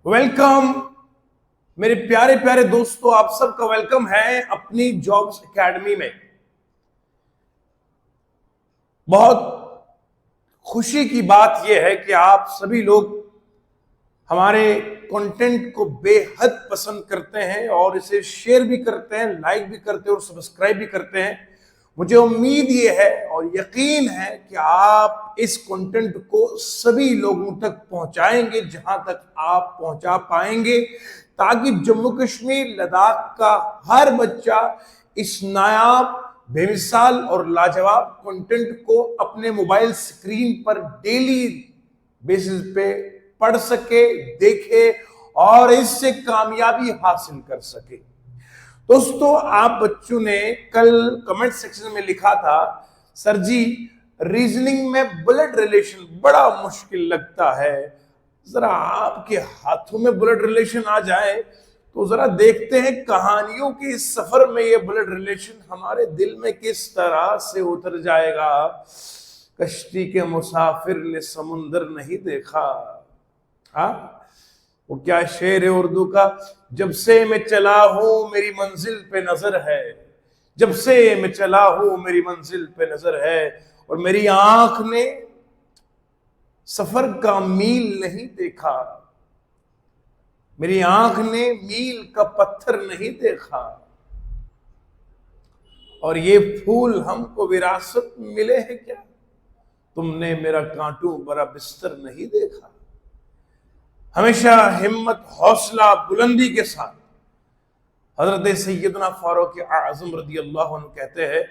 Welcome मेरे प्यारे प्यारे दोस्तों, आप सबका वेलकम है अपनी जॉब्स एकेडमी में। बहुत खुशी की बात यह है कि आप सभी लोग हमारे कंटेंट को बेहद पसंद करते हैं और इसे शेयर भी करते हैं, लाइक भी करते हैं और सब्सक्राइब भी करते हैं। मुझे उम्मीद ये है और यकीन है कि आप इस कंटेंट को सभी लोगों तक पहुंचाएंगे जहां तक आप पहुंचा पाएंगे, ताकि जम्मू कश्मीर लद्दाख का हर बच्चा इस नायाब, बेमिसाल और लाजवाब कंटेंट को अपने मोबाइल स्क्रीन पर डेली बेसिस पे पढ़ सके, देखे और इससे कामयाबी हासिल कर सके। दोस्तों, आप बच्चों ने कल कमेंट सेक्शन में लिखा था, सर जी रीजनिंग में ब्लड रिलेशन बड़ा मुश्किल लगता है। जरा आपके हाथों में ब्लड रिलेशन आ जाए तो जरा देखते हैं कहानियों के इस सफर में ये ब्लड रिलेशन हमारे दिल में किस तरह से उतर जाएगा। कश्ती के मुसाफिर ने समुंदर नहीं देखा। हाँ, वो क्या शेर है उर्दू का, जब से मैं चला हूं मेरी मंजिल पे नजर है, जब से मैं चला हूं मेरी मंजिल पे नजर है, और मेरी आंख ने सफर का मील नहीं देखा, मेरी आंख ने मील का पत्थर नहीं देखा, और ये फूल हमको विरासत मिले हैं क्या, तुमने मेरा कांटू भरा बिस्तर नहीं देखा। हमेशा हिम्मत, हौसला, बुलंदी के साथ हजरत सैयदना फारूक आजम रदी अल्लाह अन्हु कहते हैं,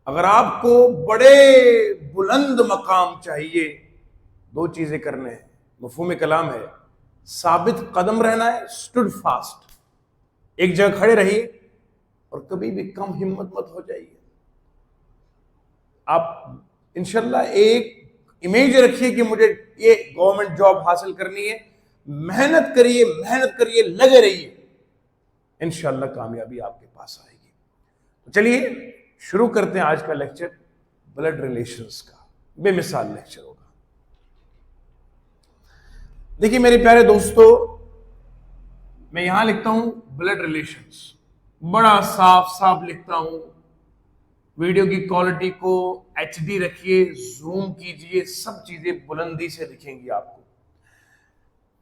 अगर आपको बड़े बुलंद मकाम चाहिए, दो चीजें करने हैं। मफहूम कलाम है, साबित कदम रहना है, स्टूड फास्ट, एक जगह खड़े रहिए और कभी भी कम हिम्मत मत हो जाइए। आप इंशाल्लाह एक इमेज रखिए कि मुझे ये गवर्नमेंट जॉब हासिल करनी है, मेहनत करिए, लगे रहिए, इंशाल्लाह कामयाबी आपके पास आएगी। तो चलिए शुरू करते हैं आज का लेक्चर, ब्लड रिलेशंस का बेमिसाल लेक्चर होगा। देखिए मेरे प्यारे दोस्तों, मैं यहां लिखता हूं ब्लड रिलेशंस, बड़ा साफ साफ लिखता हूं। वीडियो की क्वालिटी को HD रखिए, जूम कीजिए, सब चीजें बुलंदी से दिखेंगी आपको।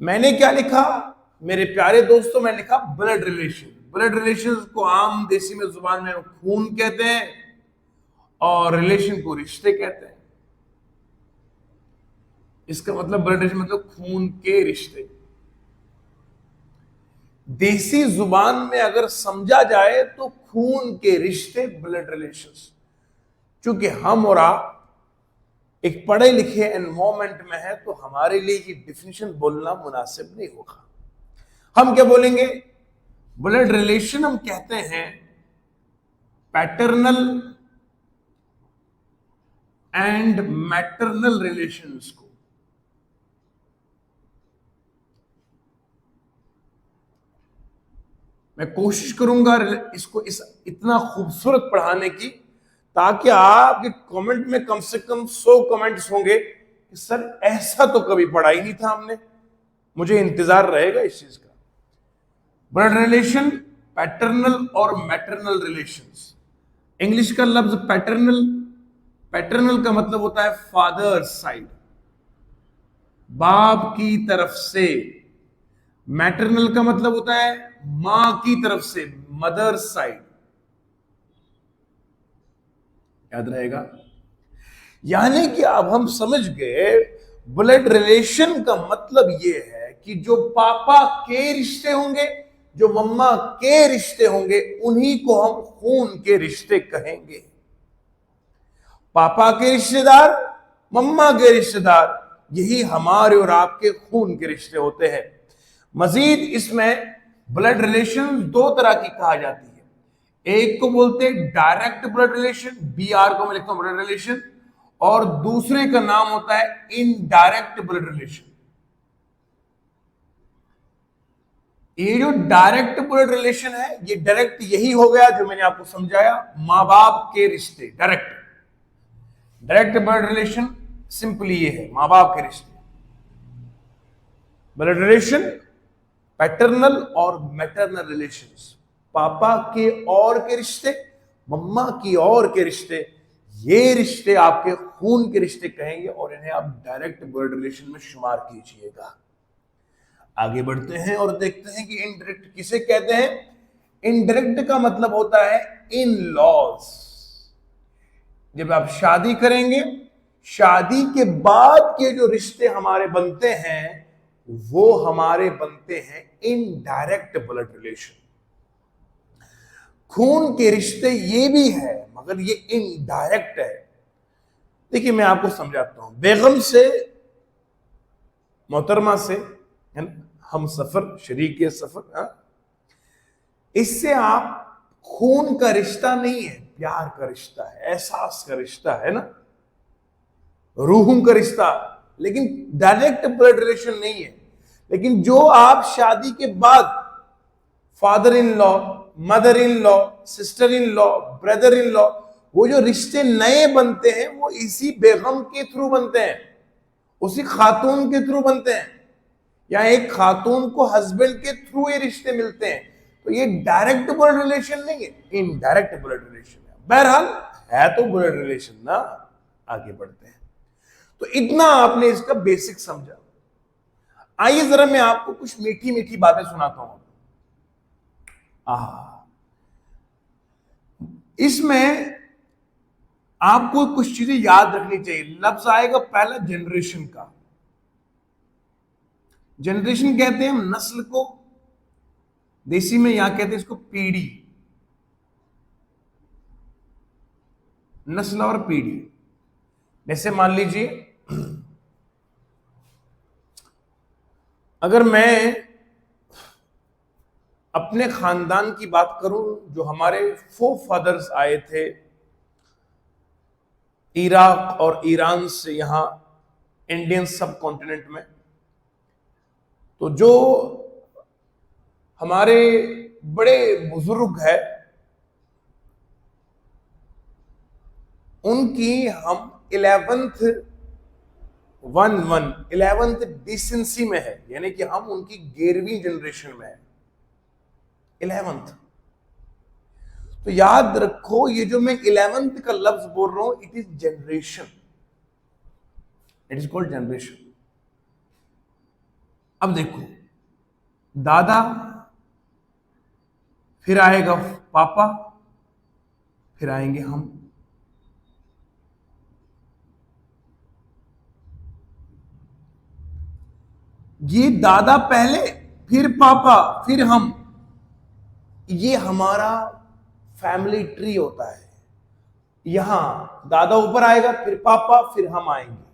मैंने क्या लिखा मेरे प्यारे दोस्तों, मैं लिखा ब्लड रिलेशन। ब्लड रिलेशन को आम देसी में जुबान में खून कहते हैं और रिलेशन को रिश्ते कहते हैं। इसका मतलब ब्लड रिलेशन मतलब खून के रिश्ते। देसी जुबान में अगर समझा जाए तो खून के रिश्ते, ब्लड रिलेशंस। चूंकि हम और आप एक पढ़े लिखे एनवायरमेंट में है तो हमारे लिए ये डिफिनेशन बोलना मुनासिब नहीं होगा। हम क्या बोलेंगे, ब्लड रिलेशन हम कहते हैं पैटर्नल एंड मैटरनल रिलेशंस को। मैं कोशिश करूंगा इसको इतना खूबसूरत पढ़ाने की, ताकि आपके कमेंट में कम से कम 100 कमेंट्स होंगे कि सर ऐसा तो कभी पढ़ा ही नहीं था हमने। मुझे इंतजार रहेगा इस चीज का। ब्लड रिलेशन, पैटर्नल और मैटरनल रिलेशंस। इंग्लिश का लफ्ज पैटर्नल, पैटर्नल का मतलब होता है फादर साइड, बाप की तरफ से। मैटरनल का मतलब होता है मां की तरफ से, मदर साइड। याद रहेगा। यानी कि अब हम समझ गए ब्लड रिलेशन का मतलब यह है कि जो पापा के रिश्ते होंगे, जो मम्मा के रिश्ते होंगे, उन्हीं को हम खून के रिश्ते कहेंगे। पापा के रिश्तेदार, मम्मा के रिश्तेदार, यही हमारे और आपके खून के रिश्ते होते हैं। मजीद इसमें ब्लड रिलेशन दो तरह की कहा जाती है। एक को बोलते हैं डायरेक्ट ब्लड रिलेशन, BR को मैं लिखता हूं ब्लड रिलेशन, और दूसरे का नाम होता है इनडायरेक्ट ब्लड रिलेशन। ये जो डायरेक्ट ब्लड रिलेशन है, ये डायरेक्ट यही हो गया जो मैंने आपको समझाया, मां बाप के रिश्ते। डायरेक्ट ब्लड रिलेशन सिंपली ये है, मां बाप के रिश्ते। ब्लड रिलेशन पैटर्नल और मैटरनल रिलेशंस, पापा के और के रिश्ते, मम्मा की और के रिश्ते, ये रिश्ते आपके खून के रिश्ते कहेंगे और इन्हें आप डायरेक्ट ब्लड रिलेशन में शुमार कीजिएगा। आगे बढ़ते हैं और देखते हैं कि इनडायरेक्ट किसे कहते हैं। इनडायरेक्ट का मतलब होता है इन लॉज। जब आप शादी करेंगे, शादी के बाद के जो रिश्ते हमारे बनते हैं वो हमारे बनते हैं इनडायरेक्ट ब्लड रिलेशन। खून के रिश्ते ये भी है मगर ये इनडायरेक्ट है। देखिए मैं आपको समझाता हूं। बेगम से, मोहतरमा से, है ना, हम सफर, शरीके सफर, हा? इससे आप खून का रिश्ता नहीं है, प्यार का रिश्ता है, एहसास का रिश्ता है ना, रूहों का रिश्ता, लेकिन डायरेक्ट ब्लड रिलेशन नहीं है। लेकिन जो आप शादी के बाद father in law, mother in law, sister in law, brother in law, वो जो रिश्ते नए बनते हैं वो इसी बेगम के थ्रू बनते हैं, उसी खातून के थ्रू बनते हैं, या एक खातून को हस्बैंड के थ्रू ये रिश्ते मिलते हैं। तो ये डायरेक्ट ब्लड रिलेशन नहीं है, इनडायरेक्ट ब्लड रिलेशन है। बहरहाल है तो ब्लड रिलेशन ना। आगे बढ़ते हैं। तो इतना आपने इसका बेसिक समझा। आइए जरा मैं आपको कुछ मीठी मीठी बातें सुनाता हूं। इसमें आपको कुछ चीजें याद रखनी चाहिए। लफ्ज आएगा पहला जनरेशन का। जनरेशन कहते हैं हम नस्ल को, देसी में यहां कहते हैं इसको पीढ़ी, नस्ल और पीढ़ी। जैसे मान लीजिए अगर मैं अपने खानदान की बात करूं, जो हमारे फोर फादर्स आए थे इराक और ईरान से यहां इंडियन सब कॉन्टिनेंट में, तो जो हमारे बड़े बुजुर्ग है उनकी हम 11th डिसेंसी में है, यानी कि हम उनकी 11वीं जनरेशन में है, 11th। तो याद रखो ये जो मैं 11th का लफ्ज बोल रहा हूं, it is generation, it is called generation. अब देखो, दादा, फिर आएगा पापा, फिर आएंगे हम। ये दादा पहले, फिर पापा, फिर हम, ये हमारा फैमिली ट्री होता है। यहां दादा ऊपर आएगा, फिर पापा, फिर हम आएंगे।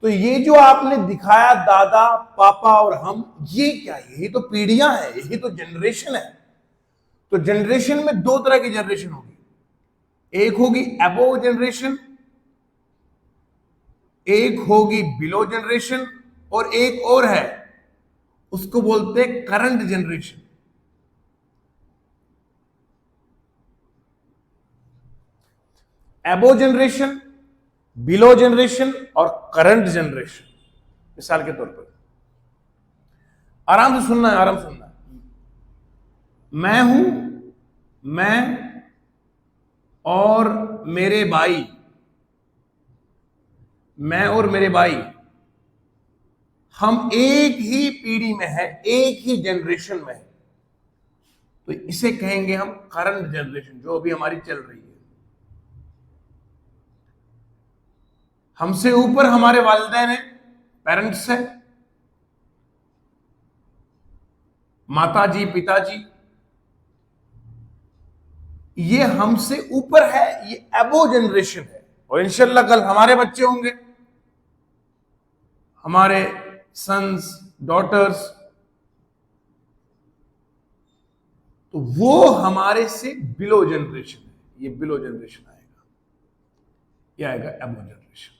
तो ये जो आपने दिखाया दादा, पापा और हम, ये क्या है? यही तो पीढ़ियां हैं, यही तो जनरेशन है। तो जनरेशन में दो तरह की जनरेशन होगी, एक होगी अबोव जनरेशन, एक होगी बिलो जनरेशन, और एक और है उसको बोलते हैं करंट जनरेशन। एबो जनरेशन, बिलो जनरेशन और करंट जनरेशन। मिसाल के तौर पर, आराम से सुनना है, आराम से सुनना है। मैं हूं, मैं और मेरे भाई, मैं और मेरे भाई, हम एक ही पीढ़ी में है, एक ही जनरेशन में है। तो इसे कहेंगे हम करंट जनरेशन, जो अभी हमारी चल रही है। हमसे ऊपर हमारे वालिदैन हैं, पेरेंट्स हैं, माताजी, पिताजी, ये हमसे ऊपर है, ये एबो जनरेशन है। और इंशाल्लाह कल हमारे बच्चे होंगे, हमारे सन्स, डॉटर्स, तो वो हमारे से बिलो जनरेशन है। ये बिलो जनरेशन आएगा, ये आएगा एबो जनरेशन।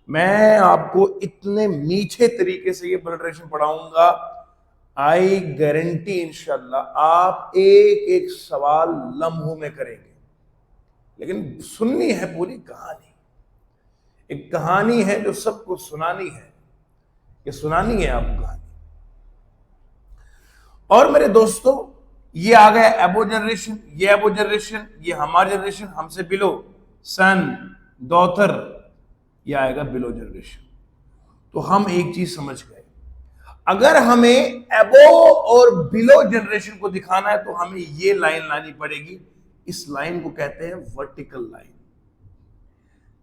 मैं आपको इतने मीठे तरीके से ये ब्लड रिलेशन पढ़ाऊंगा, आई गारंटी इंशाल्लाह आप एक एक सवाल लम्हों में करेंगे। लेकिन सुननी है पूरी कहानी, एक कहानी है जो सबको सुनानी है, ये सुनानी है आपको कहानी। और मेरे दोस्तों, ये आ गया एबो जनरेशन, ये एबो जनरेशन, ये हमारी जनरेशन, हमसे बिलो सन, डॉटर, ये आएगा बिलो जनरेशन। तो हम एक चीज समझ गए, अगर हमें एबो और बिलो जनरेशन को दिखाना है तो हमें ये लाइन लानी पड़ेगी। इस लाइन को कहते हैं वर्टिकल लाइन,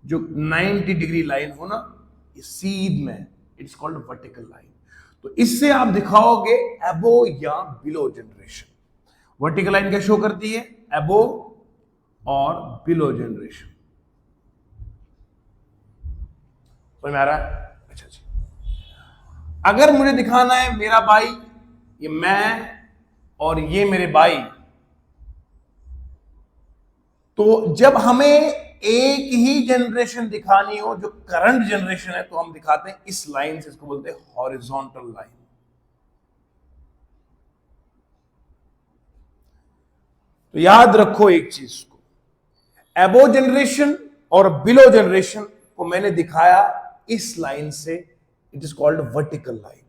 जो 90 डिग्री लाइन हो ना, सीध में, इट्स कॉल्ड वर्टिकल लाइन। तो इससे आप दिखाओगे एबो या बिलो जनरेशन। वर्टिकल लाइन क्या शो करती है? एबो और बिलो जनरेशन। समझ में आ रहा है? अच्छा जी। अगर मुझे दिखाना है मेरा भाई, ये मैं और ये मेरे भाई, तो जब हमें एक ही जनरेशन दिखानी हो जो करंट जनरेशन है, तो हम दिखाते हैं इस लाइन से, इसको बोलते हैं हॉरिजॉन्टल लाइन। तो याद रखो एक चीज को, एबो जनरेशन और बिलो जनरेशन को मैंने दिखाया इस लाइन से, it is called vertical line.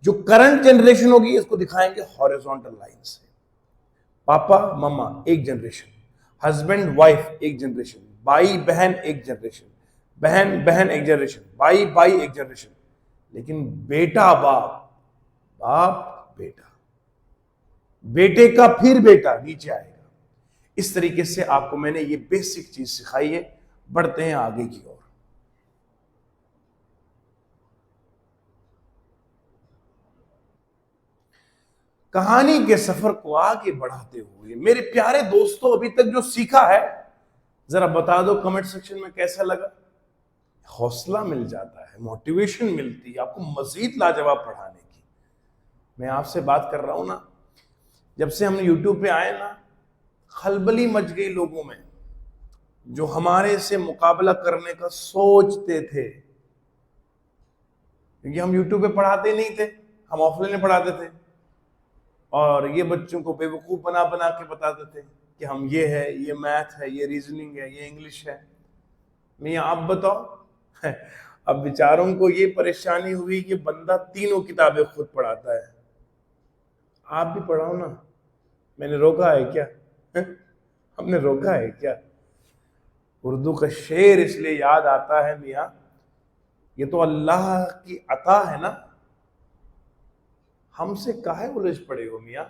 जो करंट जनरेशन होगी इसको दिखाएंगे हॉरिजॉन्टल लाइन से। पापा मम्मा एक जनरेशन, हस्बैंड वाइफ एक जनरेशन, भाई बहन एक जनरेशन, बहन बहन एक जनरेशन, भाई भाई एक जनरेशन, लेकिन बेटा बाप, बाप बेटा, बेटे का फिर बेटा नीचे आएगा। इस तरीके से आपको मैंने ये बेसिक चीज सिखाई है। बढ़ते हैं आगे की ओर। कहानी के सफर को आगे बढ़ाते हुए मेरे प्यारे दोस्तों, अभी तक जो सीखा है जरा बता दो कमेंट सेक्शन में, कैसा लगा? हौसला मिल जाता है, मोटिवेशन मिलती है आपको मजीद लाजवाब पढ़ाने की। मैं आपसे बात कर रहा हूं ना, जब से हमने यूट्यूब पे आए ना, खलबली मच गई लोगों में, जो हमारे से मुकाबला करने का सोचते थे। क्योंकि हम यूट्यूब पे पढ़ाते नहीं थे, हम ऑफलाइन में पढ़ाते थे, और ये बच्चों को बेवकूफ बना बना के बताते थे कि हम ये है, ये मैथ है, ये रीजनिंग है, ये इंग्लिश है। मियां आप बताओ, अब बेचारों को ये परेशानी हुई कि बंदा तीनों किताबें खुद पढ़ाता है। आप भी पढ़ाओ ना, मैंने रोका है क्या? हमने रोका है क्या? उर्दू का शेर इसलिए याद आता है मियां, ये तो अल्लाह की अता है ना, हमसे काहे उलझ पड़े हो मियां?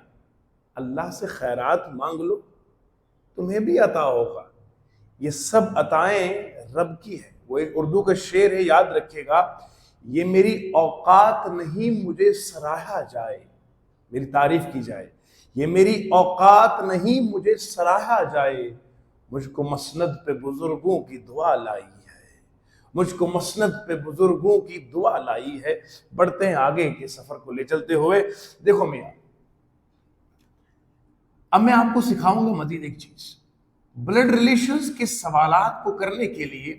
अल्लाह से खैरात मांग लो, तुम्हें भी अता होगा। ये सब अताएं रब की है। वो एक उर्दू का शेर है, याद रखिएगा, ये मेरी औकात नहीं मुझे सराहा जाए, मेरी तारीफ की जाए। ये मेरी औकात नहीं मुझे सराहा जाए, मुझको मसनद पे बुजुर्गों की दुआ लाई है, मुझको मसनद पे बुजुर्गों की दुआ लाई है। बढ़ते हैं आगे के सफर को ले चलते हुए। देखो मियां, अब मैं आपको सिखाऊंगा मजीद एक चीज। ब्लड रिलेशंस के सवालात को करने के लिए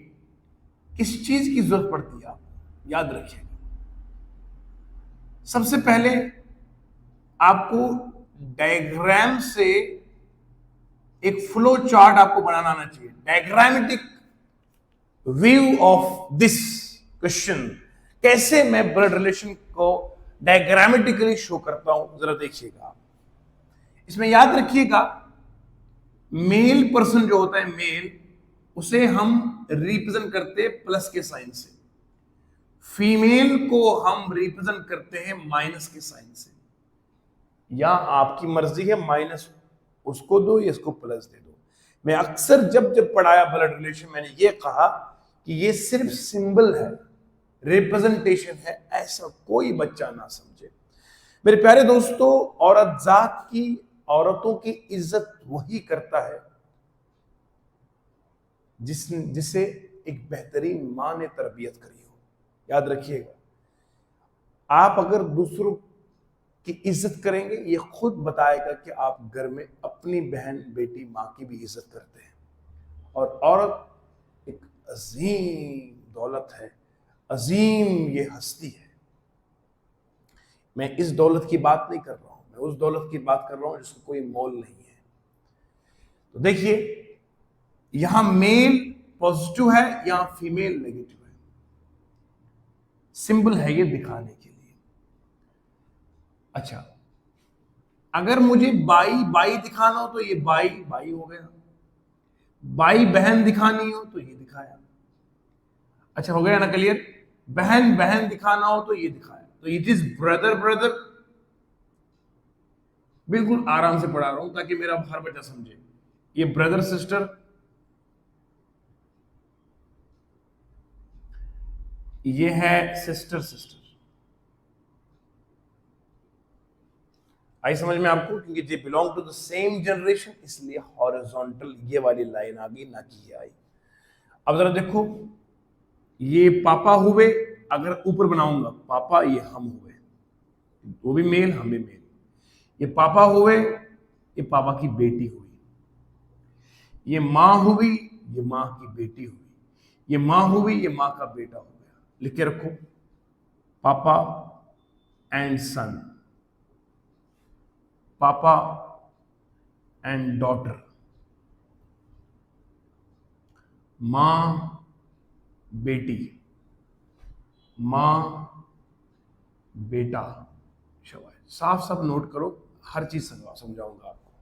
किस चीज की जरूरत पड़ती है आपको, याद रखिएगा। सबसे पहले आपको डायग्राम से एक फ्लो चार्ट आपको बनाना आना चाहिए, diagrammatic view of this question. कैसे मैं ब्लड रिलेशन को डायग्रामेटिकली शो करता हूं, जरा देखिएगा आप। इसमें याद रखिएगा, मेल पर्सन जो होता है, मेल, उसे हम रिप्रेजेंट करते हैं प्लस के साइन से, फीमेल को हम रिप्रेजेंट करते हैं माइनस के साइन से। या आपकी मर्जी है, माइनस उसको दो या इसको प्लस दे दो। मैं अक्सर जब जब पढ़ाया ब्लड रिलेशन, मैंने ये कहा कि ये सिर्फ सिंबल है, रिप्रेजेंटेशन है, ऐसा कोई बच्चा ना समझे। मेरे प्यारे दोस्तों, औरत जात की, औरतों की इज्जत वही करता है जिसे एक बेहतरीन मां ने तरबियत करी हो। याद रखिएगा, आप अगर दूसरों की इज्जत करेंगे, ये खुद बताएगा कि आप घर में अपनी बहन बेटी मां की भी इज्जत करते हैं। और औरत एक अजीम दौलत है, अजीम ये हस्ती है। मैं इस दौलत की बात नहीं कर रहा हूं, मैं उस दौलत की बात कर रहा हूं जिसको कोई मोल नहीं है। तो देखिए, यहां मेल पॉजिटिव है, यहां फीमेल नेगेटिव है। सिंबल है ये दिखाने के लिए। अच्छा, अगर मुझे बाई बाई दिखाना हो तो ये बाई बाई हो गया, बाई बहन दिखानी हो तो ये दिखाया। अच्छा हो गया ना क्लियर? बहन बहन दिखाना हो तो ये दिखाया, तो इट इज ब्रदर ब्रदर। बिल्कुल आराम से पढ़ा रहा हूं ताकि मेरा हर बच्चा समझे। ये ब्रदर सिस्टर, ये है सिस्टर सिस्टर। आई समझ में आपको? क्योंकि they belong to the same generation, इसलिए हॉरिजॉन्टल ये वाली लाइन आ गई, ना कि ये आई। अब जरा देखो, ये पापा हुए, अगर ऊपर बनाऊंगा पापा, ये हम हुए, वो भी मेल हम भी मेल। ये पापा हुए, ये पापा की बेटी हुई। ये माँ हुई, ये माँ की बेटी हुई। ये माँ हुई, ये माँ का बेटा हो गया। लिख के रखो, पापा एंड सन, पापा एंड डॉटर, माँ बेटी, माँ बेटा। शाबाश, साफ साफ नोट करो, हर चीज समझाऊंगा आपको।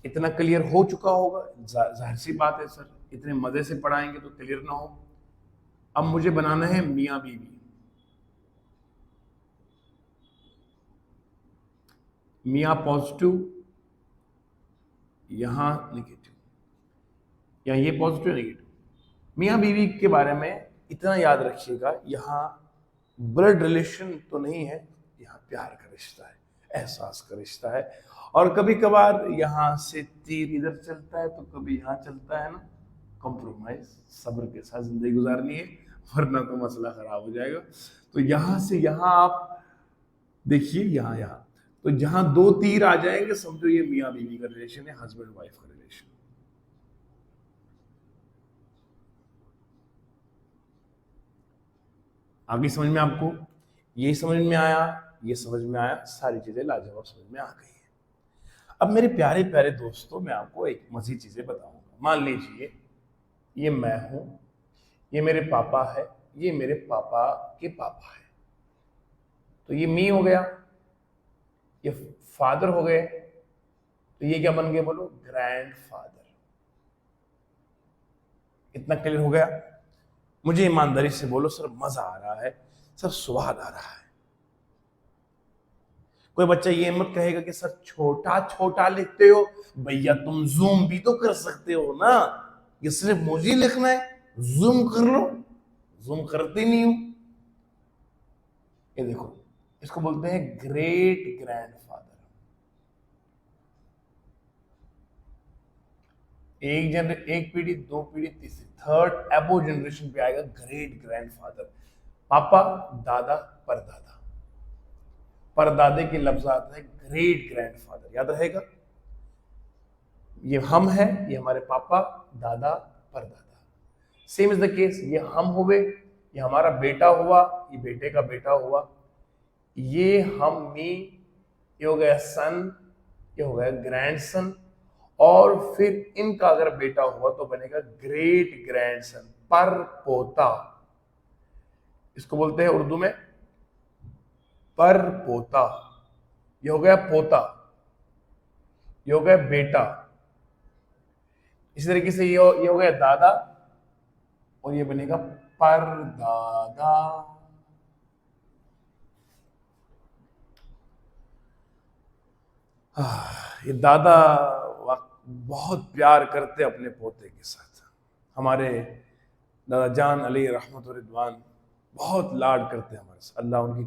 इतना क्लियर हो चुका होगा? जाहिर सी बात है सर, इतने मजे से पढ़ाएंगे तो क्लियर ना हो। अब मुझे बनाना है मियाँ बीवी। मियाँ पॉजिटिव, यहां नेगेटिव, या ये पॉजिटिव नेगेटिव। मियाँ बीवी के बारे में इतना याद रखिएगा, यहाँ ब्लड रिलेशन तो नहीं है, यहाँ प्यार का रिश्ता है, एहसास का रिश्ता है। और कभी कभार यहाँ से तीर इधर चलता है तो कभी यहाँ चलता है ना। कॉम्प्रोमाइज, सब्र के साथ जिंदगी गुजारनी है, वरना तो मसला खराब हो जाएगा। तो यहाँ से यहाँ आप देखिए, यहाँ यहाँ तो जहां दो तीर आ जाएंगे समझो ये मियाँ बीवी का रिलेशन है, हस्बैंड वाइफ का रिलेशन। आगे समझ में आपको? ये समझ में आया, ये समझ में आया, सारी चीजें लाजवाब समझ में आ गई है। अब मेरे प्यारे प्यारे दोस्तों, मैं आपको एक मज़ीद चीजें बताऊंगा। मान लीजिए ये मैं हूं, ये मेरे पापा है, ये मेरे पापा के पापा है, तो ये मी हो गया, ये फादर हो गए, तो ये क्या बन गए बोलो? Grand father. इतना क्लियर हो गया? मुझे ईमानदारी से बोलो सर, मजा आ रहा है सर, स्वाद आ रहा है? कोई बच्चा ये मत कहेगा कि सर छोटा छोटा लिखते हो। भैया तुम जूम भी तो कर सकते हो ना, ये सिर्फ मुझे लिखना है, जूम कर लो। जूम करते नहीं हूं। ये देखो, इसको बोलते हैं ग्रेट ग्रैंडफादर। एक पीढ़ी, दो पीढ़ी, तीसरी, थर्ड एबो जनरेशन पे आएगा ग्रेट ग्रैंडफादर। पापा, दादा, परदादा, परदादे के लफ्ज आता है ग्रेट ग्रैंडफादर। याद रहेगा? ये हम है, ये हमारे पापा, दादा, परदादा। सेम इज द केस, ये हम हुए, ये हमारा बेटा हुआ, ये बेटे का बेटा हुआ, ये हम मी, ये हो गया सन, ये हो गया ग्रैंडसन, और फिर इनका अगर बेटा हुआ तो बनेगा ग्रेट ग्रैंडसन, पर पोता। इसको बोलते हैं उर्दू में पर पोता। ये हो गया पोता, ये हो गया बेटा। इसी तरीके से ये हो गया दादा, और ये बनेगा परदादा। ये दादा बहुत प्यार करते अपने पोते के साथ। हमारे दादा जान अली रहमत व रिदवान बहुत लाड करते हमारे साथ। अल्लाह उनकी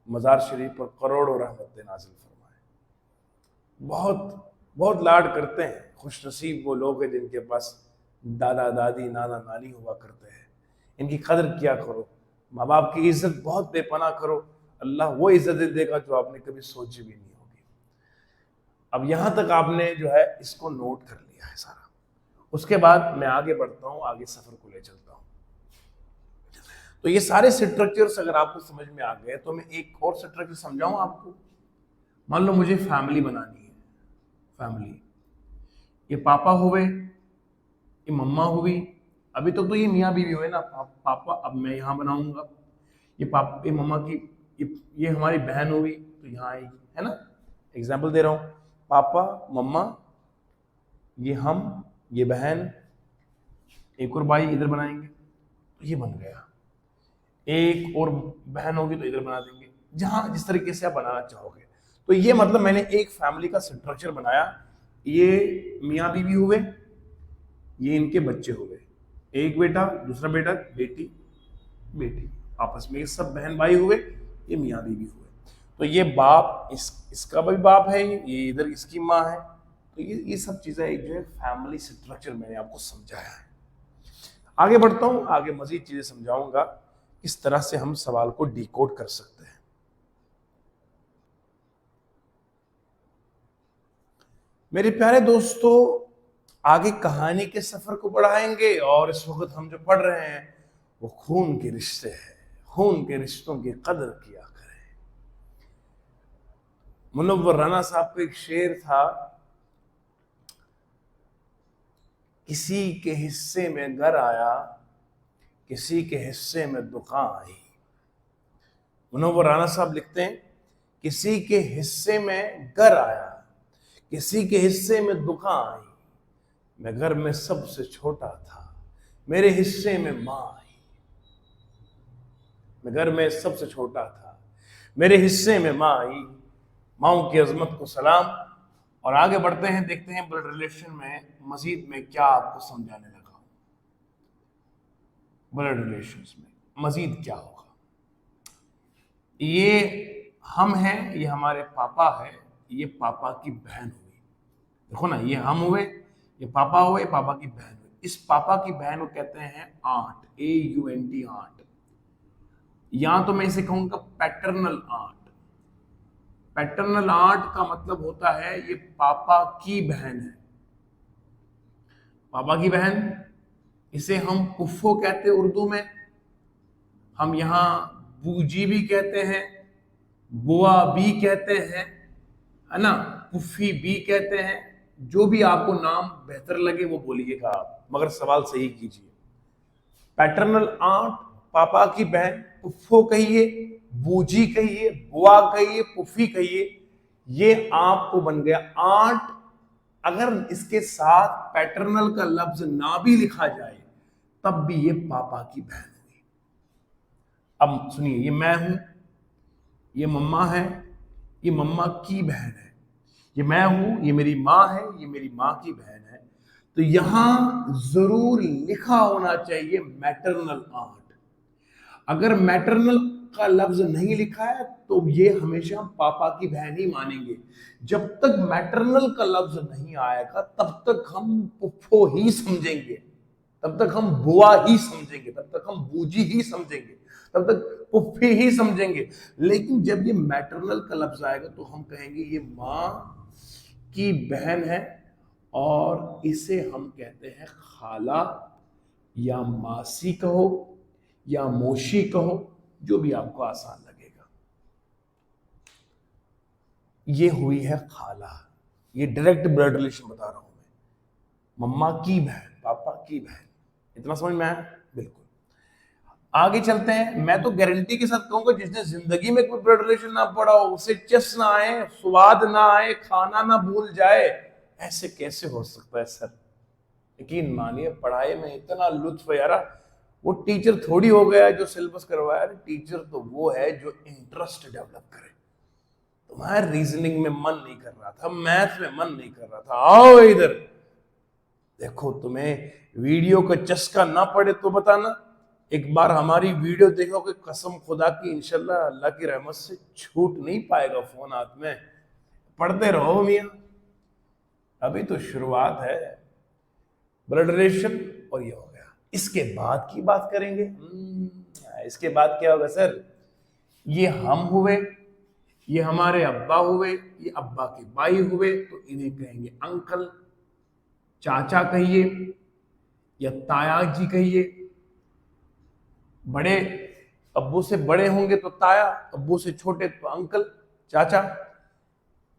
मज़ार शरीफ पर करोड़ों रहमतें नाजिल फरमाए। बहुत बहुत लाड करते हैं। खुश नसीब वो लोग हैं जिनके पास दादा दादी नाना नानी हुआ करते हैं। इनकी कदर किया करो, माँ बाप की इज्जत बहुत बेपनाह करो, अल्लाह वो इज्जत देगा जो आपने कभी सोची भी नहीं होगी। अब यहां तक आपने जो है इसको नोट कर लिया है सारा। उसके बाद मैं आगे बढ़ता हूं, आगे सफर को ले चलता हूं। तो ये सारे स्ट्रक्चर्स अगर आपको समझ में आ गए तो मैं एक और स्ट्रक्चर समझाऊं आपको। मान लो मुझे फैमिली बनानी है, फैमिली, ये पापा हुए, ये मम्मा हुई, अभी तक तो ये मियाँ बीवी हुए ना, पापा। अब मैं यहाँ बनाऊंगा ये पापा, ये मम्मा की, ये हमारी बहन हुई, तो यहाँ आएगी, है ना। एग्जाम्पल दे रहा हूं, पापा मम्मा, ये हम, ये बहन, एक और भाई इधर बनाएंगे तो ये बन गया। एक और बहन होगी तो इधर बना देंगे, जहां जिस तरीके से आप बनाना चाहोगे। तो ये मतलब मैंने एक फैमिली का स्ट्रक्चर बनाया। ये मियाँ बीवी हुए, ये इनके बच्चे हुए, एक बेटा, दूसरा बेटा, बेटी, बेटी, आपस में ये सब बहन भाई हुए, ये मियाँ बीवी हुए। तो ये बाप, इसका भी बाप है, ये इधर इसकी माँ है। तो ये सब चीजें एक जो है फैमिली स्ट्रक्चर मैंने आपको समझाया है। आगे बढ़ता हूं, आगे मजीद चीजें समझाऊंगा किस तरह से हम सवाल को डिकोड कर सकते हैं। मेरे प्यारे दोस्तों, आगे कहानी के सफर को बढ़ाएंगे और इस वक्त हम जो पढ़ रहे हैं वो खून के रिश्ते हैं। खून के रिश्तों की कदर किया करें। मुनव्वर राना साहब का एक शेर था, किसी के हिस्से में घर आया, किसी के हिस्से में दुकान आई। मुनव्वर राना साहब लिखते हैं, किसी के हिस्से में घर आया, किसी के हिस्से में दुकान आई, मैं घर में सबसे छोटा था, मेरे हिस्से में माँ आई। मैं घर में सबसे छोटा था, मेरे हिस्से में माँ आई। माँ की अजमत को सलाम। और आगे बढ़ते हैं, देखते हैं ब्लड रिलेशन में मजीद में क्या आपको समझाने लगा हूं। ब्लड रिलेशंस में मजीद क्या होगा। ये हम हैं, ये हमारे पापा है, ये पापा की बहन हुई। देखो ना, ये हम हुए, ये पापा हुए, पापा की बहन हुई। इस पापा की बहन को कहते हैं आंट, AUNT, आंट। या तो मैं इसे कहूंगा पैटर्नल आंट। पैटर्नल आंट का मतलब होता है ये पापा की बहन है, पापा की बहन। इसे हम पुफ्फो कहते हैं उर्दू में, हम यहां बूजी भी कहते हैं, बुआ भी कहते हैं, है ना, पुफ्फी भी कहते हैं। जो भी आपको नाम बेहतर लगे वो बोलिएगा आप, मगर सवाल सही कीजिए। पैटर्नल आंट, पापा की बहन, पुफ्फो कहिए, बूजी कहिए, बुआ कहिए, पुफी कहिए, ये आपको बन गया आंट। अगर इसके साथ पैटर्नल का लफ्ज ना भी लिखा जाए तब भी ये पापा की बहन हुई। अब सुनिए, ये मैं हूं, ये मम्मा है, ये मम्मा की बहन है, ये मैं हूं, ये मेरी माँ है, ये मेरी माँ की बहन है। तो यहां जरूर लिखा होना चाहिए मैटरनल आंट। अगर मैटरनल का लफ्ज नहीं लिखा है तो ये हमेशा पापा की बहन ही मानेंगे। जब तक मैटरनल का लफ्ज नहीं आएगा तब तक हम पुप्पो ही समझेंगे, तब तक हम बुआ ही समझेंगे, तब तक हम बूजी ही समझेंगे, तब तक पुप्पी ही समझेंगे। लेकिन जब ये मैटरनल का लफ्ज आएगा तो हम कहेंगे ये माँ की बहन है, और इसे हम कहते हैं खाला या मासी कहो या मोशी कहो, जो भी आपको आसान लगेगा। ये हुई है खाला। ये डायरेक्ट ब्लड रिलेशन बता रहा हूं मैं, मम्मा की बहन, पापा की बहन। इतना समझ में आया? बिल्कुल। आगे चलते हैं। मैं तो गारंटी के साथ कहूंगा जिसने जिंदगी में कोई ब्लड रिलेशन ना पढ़ा हो, उसे चस ना आए, स्वाद ना आए, खाना ना भूल जाए। ऐसे कैसे हो सकता है सर? यकीन मानिए, पढ़ाई में इतना लुत्फ है यार। वो टीचर थोड़ी हो गया जो सिलेबस करवाया, टीचर तो वो है जो इंटरेस्ट डेवलप करे। तुम्हारे रीजनिंग में मन नहीं कर रहा था, मैथ में मन नहीं कर रहा था, आओ इधर देखो। तुम्हें वीडियो का चस्का ना पड़े तो बताना, एक बार हमारी वीडियो देखोगे, कसम खुदा की इंशाल्लाह अल्लाह की रहमत से छूट नहीं पाएगा फोन हाथ में। पढ़ते रहो मियां, अभी तो शुरुआत है। ब्लड रिलेशन और ये हो गया। इसके बाद की बात करेंगे। इसके बाद क्या होगा सर? ये हम हुए, ये हमारे अब्बा हुए, ये अब्बा के भाई हुए, तो इन्हें कहेंगे अंकल, चाचा कहिए या ताया जी कहिए। बड़े अब्बू से बड़े होंगे तो ताया, अब्बू से छोटे तो अंकल, चाचा।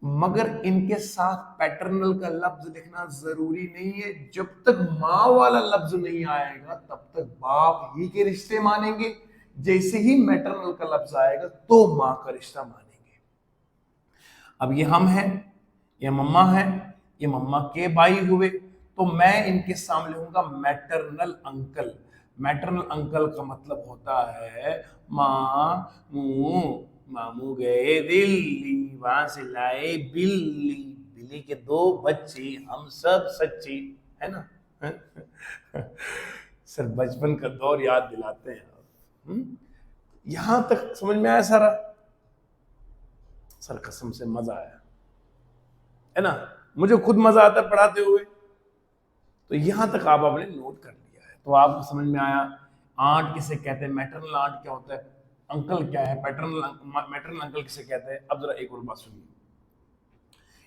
मगर इनके साथ पैटर्नल का लफ्ज लिखना जरूरी नहीं है। जब तक माँ वाला लफ्ज नहीं आएगा तब तक बाप ही के रिश्ते मानेंगे। जैसे ही मैटरनल का लफ्ज आएगा तो माँ का रिश्ता मानेंगे। अब ये हम हैं, ये मम्मा है, ये मम्मा के भाई हुए, तो मैं इनके सामने होऊंगा मैटरनल अंकल। मैटरनल अंकल का मतलब होता है मामू, मामू गए दिल्ली, वहां से लाए बिल्ली, बिल्ली के 2 बच्चे, हम सब सच्ची, है ना। सर बचपन का दौर याद दिलाते हैं आप। यहां तक समझ में आया सारा? सर कसम से मजा आया, है ना। मुझे खुद मजा आता है पढ़ाते हुए। तो यहां तक आप आपने नोट कर लिया है, तो आपको समझ में आया आंट किसे कहते हैं, मैटरनल आंट क्या होता है, अंकल क्या है, मैटरनल अंकल किसे कहते हैं। अब जरा एक और बात सुनिए,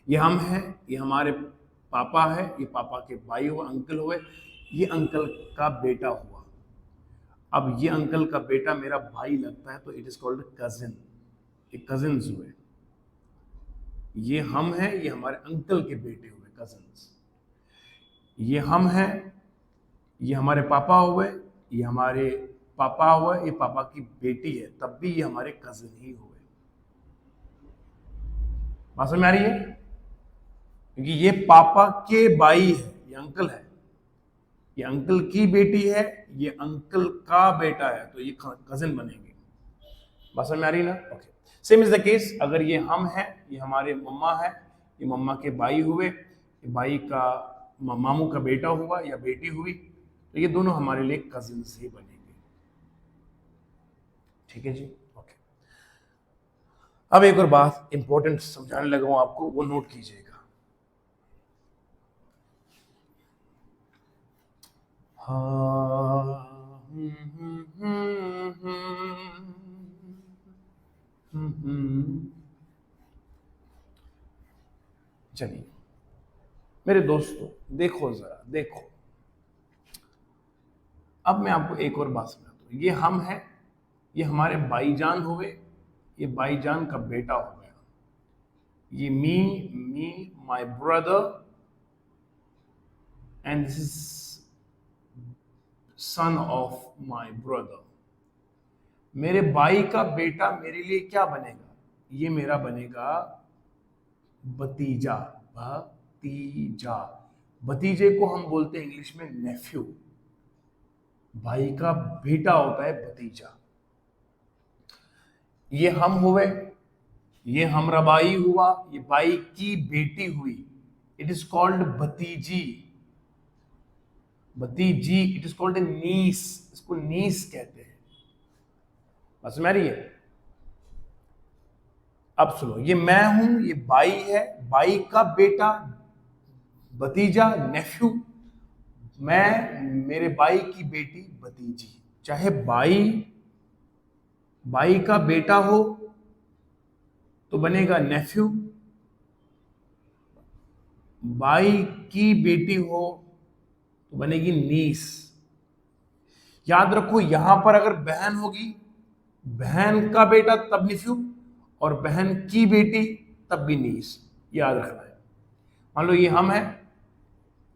ये हम हैं, ये हमारे पापा है, ये पापा के भाई हुए, अंकल हुए, ये अंकल का बेटा हुआ। अब ये अंकल का बेटा मेरा भाई लगता है, तो इट इज कॉल्ड कजिन, ये कजिन्स हुए। ये हम हैं, ये हमारे अंकल के बेटे हुए, कजिन्स। ये हम हैं, ये हमारे पापा हुए, ये हमारे पापा हुए, ये पापा की बेटी है, तब भी ये हमारे कजिन ही हुए। बात समझ में आ रही है? क्योंकि ये पापा के भाई है, ये अंकल है, ये अंकल की बेटी है, ये अंकल का बेटा है, तो ये कजिन बनेंगे। बात समझ में आ रही ना? Okay, same is the case, अगर ये हम हैं, ये हमारे मम्मा है, ये मम्मा के भाई हुए, ये भाई का मामू का बेटा हुआ या बेटी हुई, तो ये दोनों हमारे लिए कजिन्स ही बनेंगे। ठीक है जी, ओके। अब एक और बात इंपॉर्टेंट समझाने लगा हूं आपको, वो नोट कीजिएगा। चलिए मेरे दोस्तों, देखो जरा, देखो, अब मैं आपको एक और बात समझाता हूं। ये हम हैं, ये हमारे भाईजान हुए, ये भाईजान का बेटा हो गया, ये me my brother, and this is son of my brother. मेरे भाई का बेटा मेरे लिए क्या बनेगा? ये मेरा बनेगा भतीजा, भतीजा। भतीजे को हम बोलते हैं इंग्लिश में नेफ्यू। भाई का बेटा होता है भतीजा। ये हम हुए, ये हमरा भाई हुआ, ये भाई की बेटी हुई, इट इज कॉल्ड भतीजी। भतीजी, इट इज कॉल्ड ए नीस, इसको नीस कहते हैं। बस में रही है? अब सुनो, ये मैं हूं, ये भाई है, भाई का बेटा, भतीजा, नेफ्यू, मैं, मेरे भाई की बेटी, भतीजी। चाहे भाई का बेटा हो तो बनेगा नेफ्यू, भाई की बेटी हो तो बनेगी नीस। याद रखो, यहां पर अगर बहन होगी, बहन का बेटा तब नेफ्यू, और बहन की बेटी तब भी नीस, याद रखना है। मान लो ये हम है,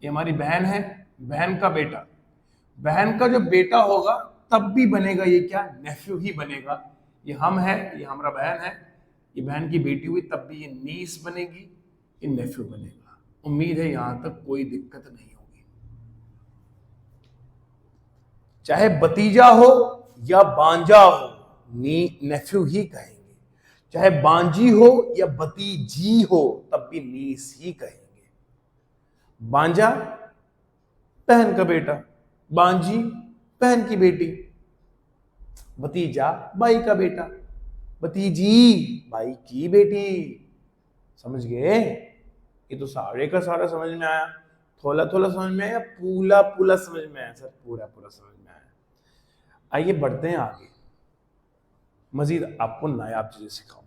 ये हमारी बहन है, बहन का बेटा, बहन का जो बेटा होगा तब भी बनेगा ये क्या? नेफ्यू ही बनेगा। ये हम है, ये हमारा बहन है, ये बहन की बेटी हुई, तब भी ये नीस बनेगी, ये नेफ्यू बनेगा। उम्मीद है यहां तक कोई दिक्कत नहीं होगी। चाहे भतीजा हो या बांजा हो, नेफ्यू ही कहेंगे। चाहे बांजी हो या भतीजी हो, तब भी नीस ही कहेंगे। बांजा बहन का बेटा, बांजी बहन की बेटी, भतीजा भाई का बेटा, भतीजी भाई की बेटी। समझ गए? ये तो सारे का सारा समझ में आया? थोड़ा थोड़ा समझ में आया? पूरा पूरा समझ में आया? सर पूरा पूरा समझ में आया। आइए बढ़ते हैं आगे, मजीद आपको नायाब चीजें सिखाऊंगा।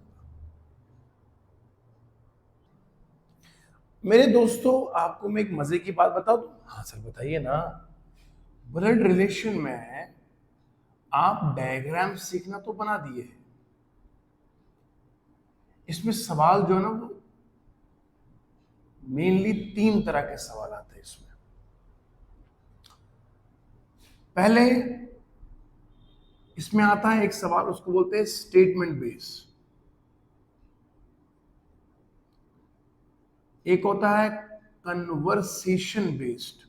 मेरे दोस्तों, आपको मैं एक मजे की बात बता दूं? हाँ सर बताइए ना। ब्लड रिलेशन में आप डायग्राम सीखना तो बना दिए है, इसमें सवाल जो है ना, वो मेनली 3 तरह के सवाल आते हैं इसमें। पहले इसमें आता है एक सवाल, उसको बोलते हैं स्टेटमेंट बेस। एक होता है कन्वर्सेशन बेस्ड,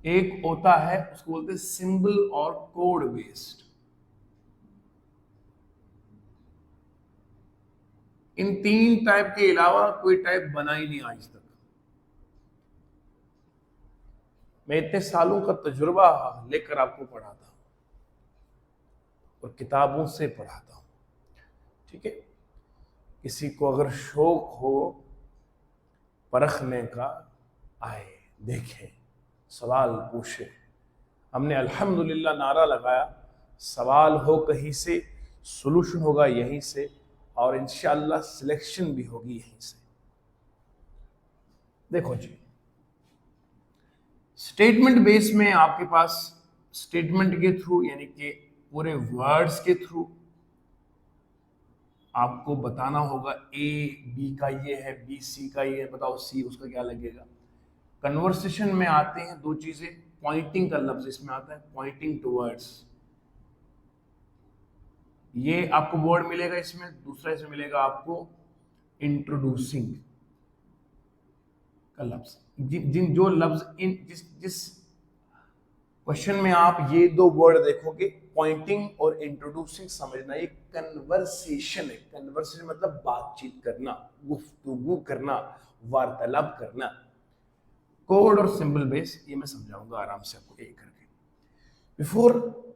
एक होता है उसको बोलते हैं सिंबल और कोड बेस्ड। इन तीन टाइप के अलावा कोई टाइप बना ही नहीं आज तक। मैं इतने सालों का तजुर्बा लेकर आपको पढ़ाता हूं और किताबों से पढ़ाता हूं, ठीक है। किसी को अगर शौक हो परखने का, आए, देखे, सवाल पूछे। हमने अल्हम्दुलिल्लाह नारा लगाया, सवाल हो कहीं से, सॉल्यूशन होगा यहीं से, और इंशाअल्लाह सिलेक्शन भी होगी यहीं से। देखो जी, स्टेटमेंट बेस में आपके पास स्टेटमेंट के थ्रू, यानी कि पूरे वर्ड्स के थ्रू आपको बताना होगा ए बी का ये है, बी सी का ये है, बताओ सी उसका क्या लगेगा। कन्वर्सेशन में आते हैं दो चीजें, पॉइंटिंग का लफ्ज इसमें आता है, पॉइंटिंग टुवर्ड्स, ये आपको वर्ड मिलेगा इसमें। दूसरा इसमें मिलेगा आपको इंट्रोड्यूसिंग का लफ्ज। जिन जो लफ्ज इन जिस क्वेश्चन में आप ये दो वर्ड देखोगे, पॉइंटिंग और इंट्रोड्यूसिंग, समझना ये कन्वर्सेशन है। कन्वर्सेशन मतलब बातचीत करना, गुफ्तगू करना, वार्तालाप करना। कोड और सिंबल बेस ये मैं समझाऊंगा आराम से आपको एक करके। Before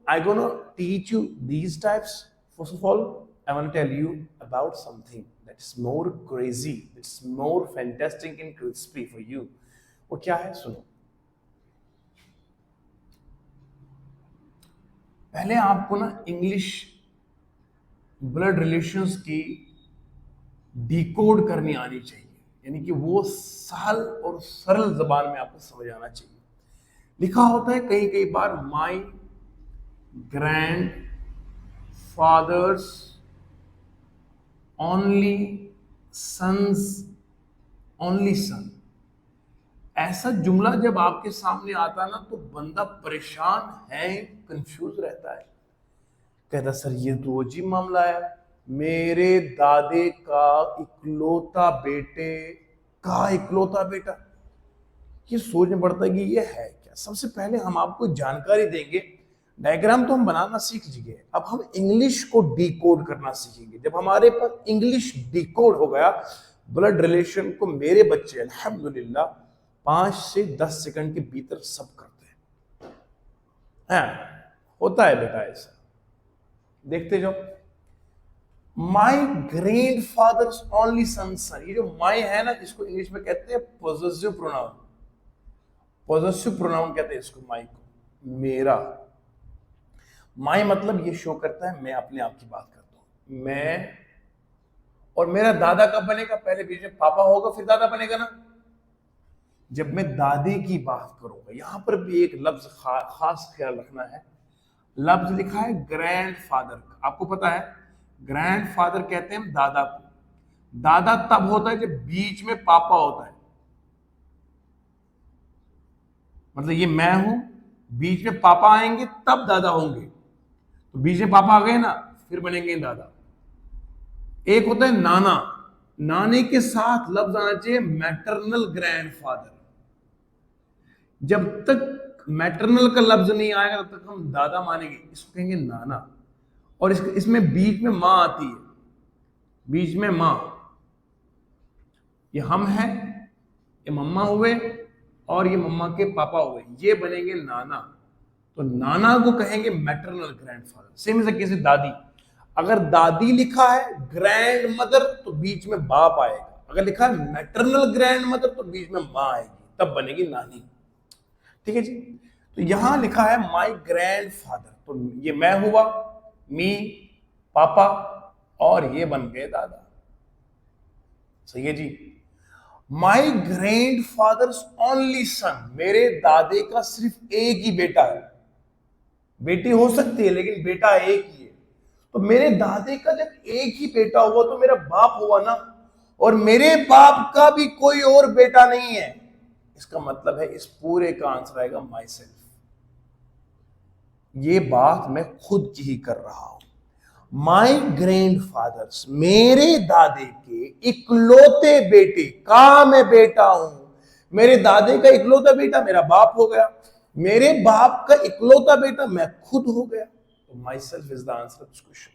I gonna teach you these types, first of all I want to tell you about something that is more crazy, it's more fantastic and crispy for you. वो क्या है सुनो। पहले आपको ना इंग्लिश ब्लड रिलेशंस की decode करनी आनी चाहिए, यानी कि वो सहल और सरल जबान में आपको समझ आना चाहिए। लिखा होता है कई कई बार, my grandfather's only sons, only son. ऐसा जुमला जब आपके सामने आता ना तो बंदा परेशान है, कंफ्यूज रहता है, कहता सर ये तो अजीब मामला है, मेरे दादे का इकलौता बेटे का इकलौता बेटा। ये सोचना पड़ता है कि ये है क्या। सबसे पहले हम आपको जानकारी देंगे, डायग्राम तो हम बनाना सीख लिए, अब हम इंग्लिश को डिकोड करना सीखेंगे। जब हमारे पास इंग्लिश डिकोड हो गया, ब्लड रिलेशन को मेरे बच्चे अल्हम्दुलिल्लाह 5 से 10 सेकंड के भीतर सब करते हैं। हाँ, होता है बेटा ऐसा, देखते जाओ। माई ग्रैंड फादर्स ओनली सन, ये जो माई है ना, इसको इंग्लिश में कहते हैं पॉजेसिव प्रोनाउन। पॉजेसिव प्रोनाउन कहते हैं इसको, माई को, मेरा। माई मतलब ये शो करता है मैं अपने आप की बात करता हूं, मैं। और मेरा दादा कब बनेगा, पहले बीच में पापा होगा फिर दादा बनेगा ना। जब मैं दादी की बात करूंगा, यहां पर भी एक लफ्ज खास ख्याल रखना है। लफ्ज लिखा है ग्रैंड फादर, आपको पता है ग्रैंड फादर कहते हैं दादा को। दादा तब होता है जब बीच में पापा होता है, मतलब ये मैं हूं, बीच में पापा आएंगे तब दादा होंगे। तो बीच में पापा आ गए ना, फिर बनेंगे दादा। एक होता है नाना, नाने के साथ लफ्ज आना चाहिए मैटरनल ग्रैंडफादर। जब तक मैटरनल का लफ्ज नहीं आएगा तब तक हम दादा मानेंगे, इसको कहेंगे नाना। और इसमें बीच में मां आती है, बीच में मां, ये हम हैं, ये मम्मा हुए और ये मम्मा के पापा हुए, ये बनेंगे नाना। तो नाना को कहेंगे मैटरनल ग्रैंडफादर। सेम इज कैसे दादी, अगर दादी लिखा है ग्रैंड मदर तो बीच में बाप आएगा, अगर लिखा है मैटरनल ग्रैंड मदर तो बीच में मां आएगी, तब बनेगी नानी। ठीक है जी। तो यहां लिखा है माय ग्रैंड फादर, तो ये मैं हुआ, मी, पापा, और ये बन गए दादा। सही है जी। My grandfather's only son, मेरे दादे का सिर्फ एक ही बेटा है। बेटी हो सकती है लेकिन बेटा एक ही है। तो मेरे दादे का जब एक ही बेटा हुआ तो मेरा बाप हुआ ना, और मेरे बाप का भी कोई और बेटा नहीं है। इसका मतलब है इस पूरे का आंसर आएगा माई सेल्फ। ये बात मैं खुद की ही कर रहा हूं। माई ग्रैंड फादर्स, मेरे दादे के इकलौते बेटे का मैं बेटा हूं। मेरे दादे का इकलौता बेटा मेरा बाप हो गया, मेरे बाप का इकलौता बेटा मैं खुद हो गया। तो myself is the answer of this question.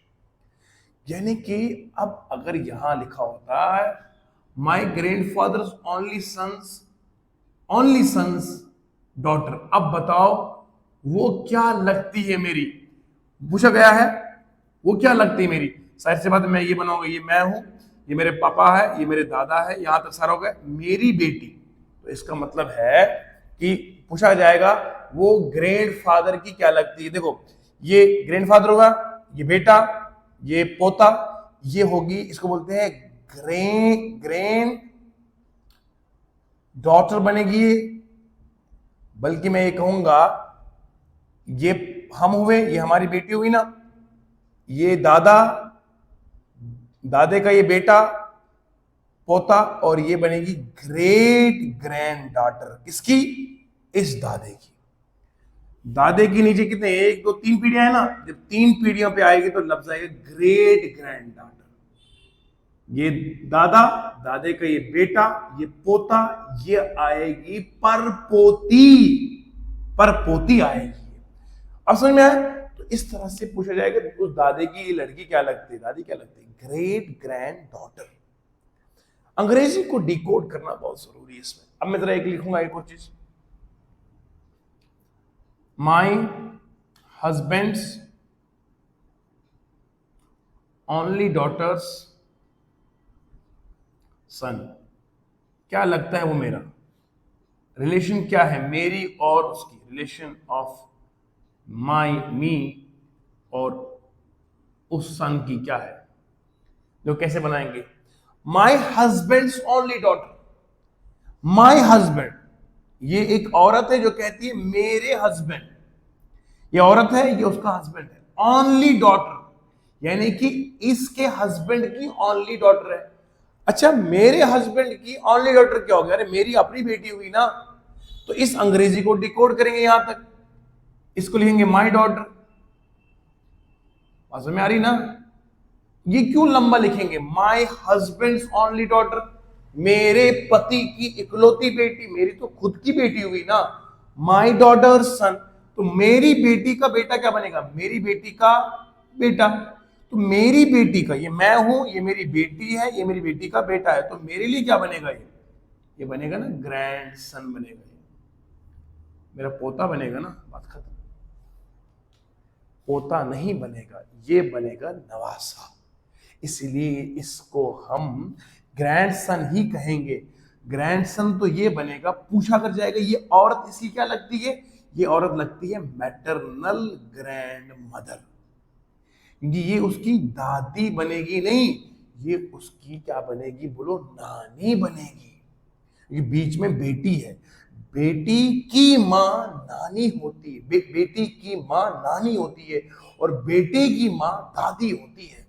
यानी कि अब अगर यहां लिखा होता है my grandfather's only sons daughter, अब बताओ वो क्या लगती है मेरी, पूछा गया है वो क्या लगती है मेरी। सारी सी बात मैं ये बनाऊंगा, ये मैं हूं, ये मेरे पापा है, ये मेरे दादा है, यहां तक सारा हो गया मेरी बेटी। तो इसका मतलब है कि पूछा जाएगा वो ग्रैंड फादर की क्या लगती है। देखो ये ग्रैंड फादर होगा, ये बेटा, ये पोता, ये होगी, इसको बोलते हैं ग्रैंड डॉटर बनेगी। बल्कि मैं ये कहूंगा ये हम हुए, ये हमारी बेटी हुई ना, ये दादा, दादे का ये बेटा पोता, और ये बनेगी ग्रेट ग्रैंड डॉटर किसकी, इस दादे की। दादे की नीचे कितने, 1 2 3 पीढ़ियां है ना, जब 3 पीढ़ियों पे आएगी तो लफ्ज आएगा ग्रेट ग्रैंड डॉटर। ये दादा, दादे का ये बेटा, ये पोता, ये आएगी परपोती, परपोती आएगी। अब समझ में आया। तो इस तरह से पूछा जाएगा उस दादे की लड़की क्या लगती है, दादी क्या लगती है, ग्रेट ग्रैंड डॉटर। अंग्रेजी को डिकोड करना बहुत जरूरी है इसमें। अब मैं जरा एक लिखूंगा एक और चीज, माई हस्बैंड्स ओनली डॉटर्स सन, क्या लगता है वो मेरा, रिलेशन क्या है मेरी और उसकी, रिलेशन ऑफ माई मी और उस सन की क्या है। जो कैसे बनाएंगे, my husband's only daughter, my husband, ये एक औरत है जो कहती है मेरे हस्बैंड, ये औरत है, ये उसका हस्बैंड है। ओनली डॉटर यानी कि इसके हस्बैंड की ओनली डॉटर है। अच्छा मेरे हस्बैंड की ओनली डॉटर क्या हो गया, अरे मेरी अपनी बेटी हुई ना। तो इस अंग्रेजी को डिकोड करेंगे यहां तक, इसको लिखेंगे माई डॉटर। समझ में आ रही ना, ये क्यों लंबा लिखेंगे, माई हस्बैंड्स ओनली डॉटर, मेरे पति की इकलौती बेटी, मेरी तो खुद की बेटी हुई ना, माई डॉटर सन। तो मेरी बेटी का बेटा क्या बनेगा, मेरी बेटी का बेटा। तो मेरी बेटी का, ये मैं हूं, ये मेरी बेटी है, ये मेरी बेटी का बेटा है, तो मेरे लिए क्या बनेगा, ये बनेगा ना ग्रैंड सन बनेगा, मेरा पोता बनेगा ना, बात खत्म। पोता नहीं बनेगा, ये बनेगा नवासा, इसलिए इसको हम ग्रैंडसन ही कहेंगे। ग्रैंडसन तो ये बनेगा, पूछा कर जाएगा ये औरत इसकी क्या लगती है, ये औरत लगती है मैटरनल ग्रैंड मदर, क्योंकि ये उसकी दादी बनेगी नहीं, ये उसकी क्या बनेगी, बोलो नानी बनेगी। ये बीच में बेटी है, बेटी की मां नानी होती है, बेटी की मां नानी होती है, और बेटे की मां दादी होती है।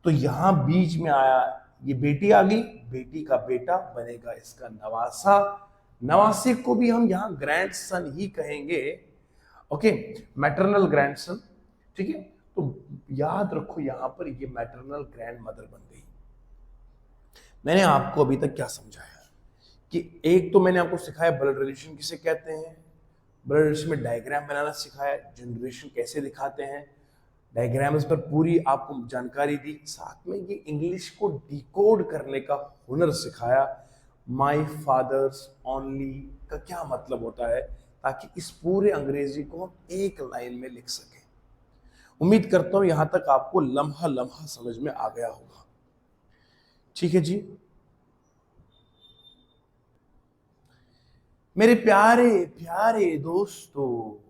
तो यहां बीच में आया, ये बेटी आ गई, बेटी का बेटा बनेगा इसका नवासा, नवासे को भी हम यहां ग्रैंडसन ही कहेंगे। ओके, मैटरनल ग्रैंडसन, ठीक है। तो याद रखो यहां पर ये मैटरनल ग्रैंड मदर बन गई। मैंने आपको अभी तक क्या समझाया कि एक तो मैंने आपको सिखाया ब्लड रिलेशन किसे कहते हैं, ब्लड रिलेशन में डायग्राम बनाना सिखाया, जनरेशन कैसे दिखाते हैं, डायग्राम्स पर पूरी आपको जानकारी दी, साथ में ये इंग्लिश को डिकोड करने का हुनर सिखाया। माई फादर्स ओनली का क्या मतलब होता है, ताकि इस पूरे अंग्रेजी को हम एक लाइन में लिख सकें। उम्मीद करता हूं यहां तक आपको लम्हा लम्हा समझ में आ गया होगा। ठीक है जी, मेरे प्यारे प्यारे दोस्तों,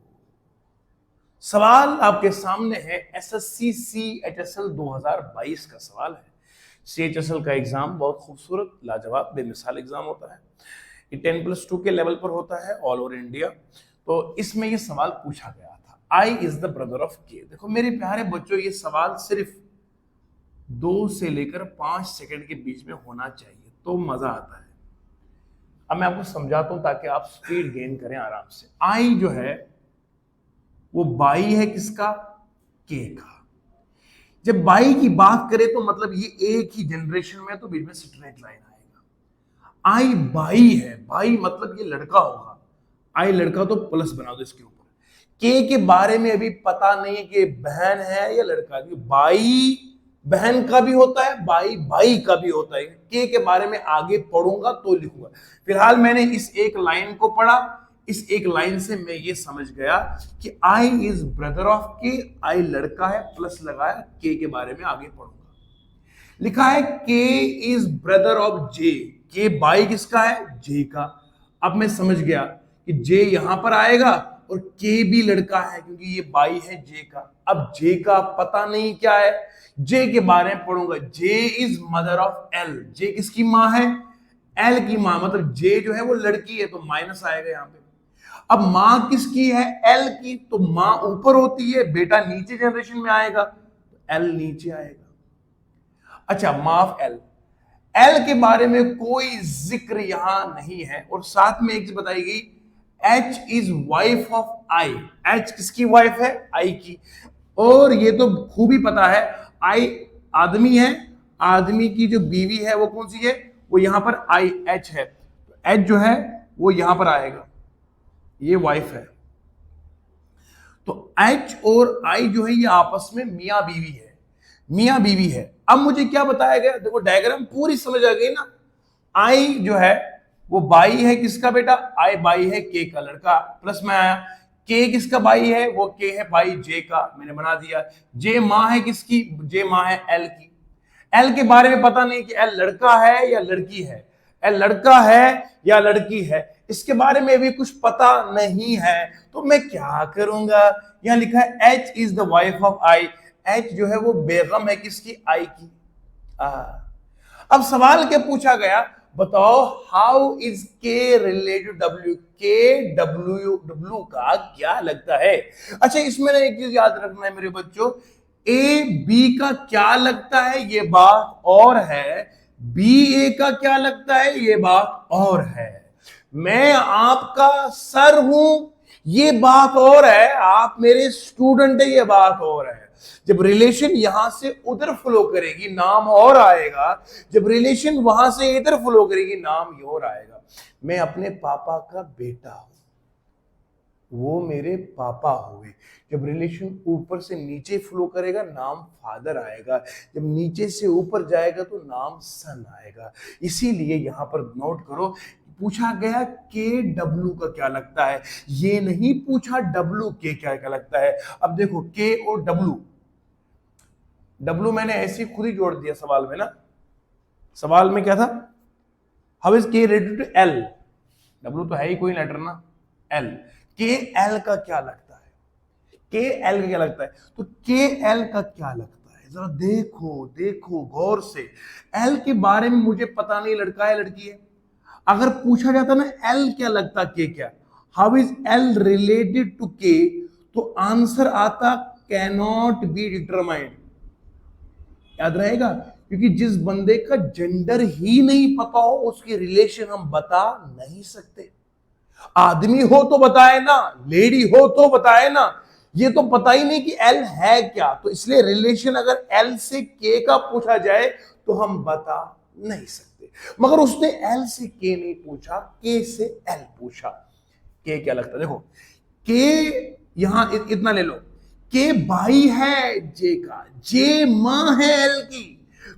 सवाल आपके सामने है एसएससी सीएचएसएल 2022 का सवाल है। सीएचएसएल का एग्जाम बहुत खूबसूरत, लाजवाब, बेमिसाल एग्जाम होता है। ये 10+2 के लेवल पर होता है, ऑल ओवर इंडिया। तो इसमें ये सवाल पूछा गया था, I is the brother of के। देखो मेरे प्यारे बच्चों, ये सवाल सिर्फ 2 से लेकर 5 सेकंड के बीच में होना चाहिए तो मजा आता है। अब मैं आपको समझाता हूं ताकि आप स्पीड गेन करें आराम से। आई जो है वो बाई है किसका, के का। जब बाई की बात करें तो मतलब ये एक ही जनरेशन में, तो बीच में स्ट्रेट लाइन आएगा। आई बाई है, बाई मतलब ये लड़का होगा, आई लड़का तो प्लस बना दो इसके ऊपर। के बारे में अभी पता नहीं है कि बहन है या लड़का। बाई बहन का भी होता है, बाई भाई का भी होता है। के बारे में आगे पढ़ूंगा तो लिखूंगा। फिलहाल मैंने इस एक लाइन को पढ़ा, इस एक लाइन से मैं ये समझ गया कि आई इज ब्रदर ऑफ के, आई लड़का है, प्लस लगाया, के बारे में आगे पढ़ूंगा। लिखा है के इज ब्रदर ऑफ जे, के बाई किसका है, जे का। अब मैं समझ गया कि जे यहां पर आएगा और के भी लड़का है क्योंकि ये बाई है जे का। अब जे का पता नहीं क्या है, जे के बारे में पढ़ूंगा। जे इज मदर ऑफ एल, जे किसकी मां है, एल की मां, मतलब जे जो है वो लड़की है तो माइनस आएगा यहां पे। अब मां किसकी है, एल की, तो मां ऊपर होती है, बेटा नीचे जनरेशन में आएगा तो एल नीचे आएगा। अच्छा, माफ एल, एल के बारे में कोई जिक्र यहां नहीं है। और साथ में एक चीज बताई गई, H is wife of I, H किसकी वाइफ है, आई की। और ये तो खूबी पता है, आई आदमी है, आदमी की जो बीवी है वो कौन सी है, वो यहां पर आई एच है, तो एच जो है वो यहां पर आएगा, ये वाइफ है। तो एच और आई जो है ये आपस में मियां बीवी है, मियां बीवी है। अब मुझे क्या बताया गया, देखो डायग्राम पूरी समझ आ गई ना। आई जो है वो बाई है, किसका बेटा, आई बाई है के का लड़का, प्लस में आया। के किसका बाई है, वो के है बाई जे का, मैंने बना दिया। जे मां है किसकी, जे मां है एल की। एल के बारे में पता नहीं कि एल लड़का है या लड़की है, एल लड़का है या लड़की है, इसके बारे में भी कुछ पता नहीं है। तो मैं क्या करूंगा, यहां लिखा है H is the wife of I, H जो है वो बेगम है किसकी, आई की। अब सवाल क्या पूछा गया, बताओ हाउ इज के रिलेटेड डब्ल्यू, के डब्ल्यू का क्या लगता है। अच्छा, इसमें एक चीज याद रखना है मेरे बच्चों, ए बी का क्या लगता है ये बात और है, बी ए का क्या लगता है ये बात और है। मैं आपका सर हूं ये बात और है, आप मेरे स्टूडेंट है ये बात और है। जब रिलेशन यहां से उधर फ्लो करेगी नाम और आएगा, जब रिलेशन वहां से इधर फ्लो करेगी नाम ये और आएगा। मैं अपने पापा का बेटा हूं, वो मेरे पापा हुए। जब रिलेशन ऊपर से नीचे फ्लो करेगा नाम फादर आएगा, जब नीचे से ऊपर जाएगा तो नाम सन आएगा। इसीलिए यहां पर नोट करो, पूछा गया के डब्ल्यू का क्या लगता है, ये नहीं पूछा डब्ल्यू के क्या क्या लगता है। अब देखो के और डब्ल्यू, डब्ल्यू मैंने ऐसे खुद ही जोड़ दिया सवाल में ना, सवाल में क्या था, हाउ इज के रिलेटेड टू एल, डब्ल्यू तो है ही कोई लेटर ना, एल। के एल का क्या लगता है, के एल का क्या लगता है, तो के एल का क्या लगता है, जरा देखो देखो गौर से। एल के बारे में मुझे पता नहीं लड़का है लड़की है, अगर पूछा जाता ना एल क्या लगता के क्या, how is L related to K, तो आंसर आता कैनॉट बी डिटरमाइंड। याद रहेगा, क्योंकि जिस बंदे का जेंडर ही नहीं पता हो उसकी रिलेशन हम बता नहीं सकते। आदमी हो तो बताए ना, लेडी हो तो बताए ना, ये तो पता ही नहीं कि एल है क्या, तो इसलिए रिलेशन अगर एल से के का पूछा जाए तो हम बता नहीं सकते। मगर उसने एल से के नहीं पूछा, के से एल पूछा। के क्या लगता है, देखो के यहां इतना ले लो, के भाई है जे का, जे मां है एल की,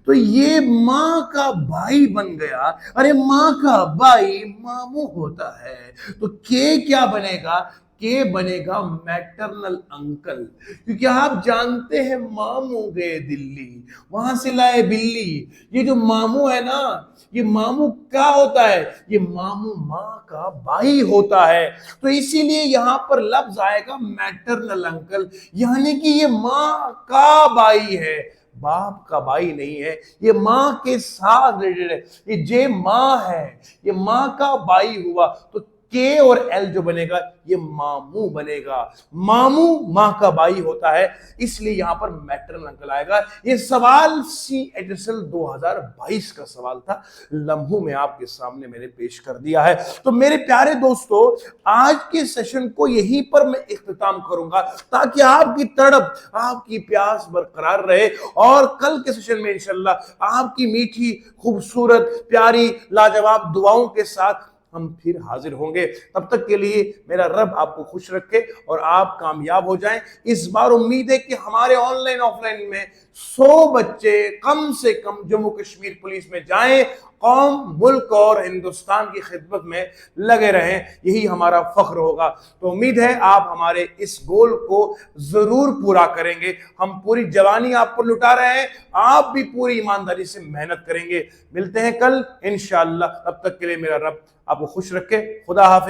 तो ये मां का भाई बन गया। अरे मां का भाई मामू होता है, तो के क्या बनेगा, के बनेगा मैटरनल अंकल। क्योंकि आप जानते हैं मामू गए दिल्ली, वहां से लाए बिल्ली। ये जो मामू है ना, ये मामू क्या होता है, ये मामू मां का भाई होता है। तो इसीलिए यहां पर लफ्ज आएगा मैटरनल अंकल, यानी कि ये मां का भाई है, बाप का भाई नहीं है, ये मां के साथ रिलेटेड है। ये जे मां है, ये मां का भाई हुआ। तो के और एल जो बनेगा ये मामू बनेगा। मामू माँ का भाई होता है, इसलिए यहां पर मैटरनल अंकल आएगा। ये सवाल CHSL 2022 का सवाल था, लम्हों में आपके सामने मैंने पेश कर दिया है। तो मेरे प्यारे दोस्तों, आज के सेशन को यहीं पर मैं इख्तिताम करूंगा ताकि आपकी तड़प, आपकी प्यास बरकरार रहे और कल के सेशन में इंशाल्लाह आपकी मीठी, खूबसूरत, प्यारी, लाजवाब दुआओं के साथ हम फिर हाजिर होंगे। तब तक के लिए मेरा रब आपको खुश रखे और आप कामयाब हो जाएं। इस बार उम्मीद है कि हमारे ऑनलाइन ऑफलाइन में 100 बच्चे कम से कम जम्मू कश्मीर पुलिस में जाएं, कौम, मुल्क और हिंदुस्तान की खिदमत में लगे रहें, यही हमारा फख्र होगा। तो उम्मीद है आप हमारे इस गोल को जरूर पूरा करेंगे। हम पूरी जवानी आप पर लुटा रहे हैं, आप भी पूरी ईमानदारी से मेहनत करेंगे। मिलते हैं कल इंशाअल्लाह, तब तक के लिए मेरा रब आपको खुश रखे। खुदा हाफिज।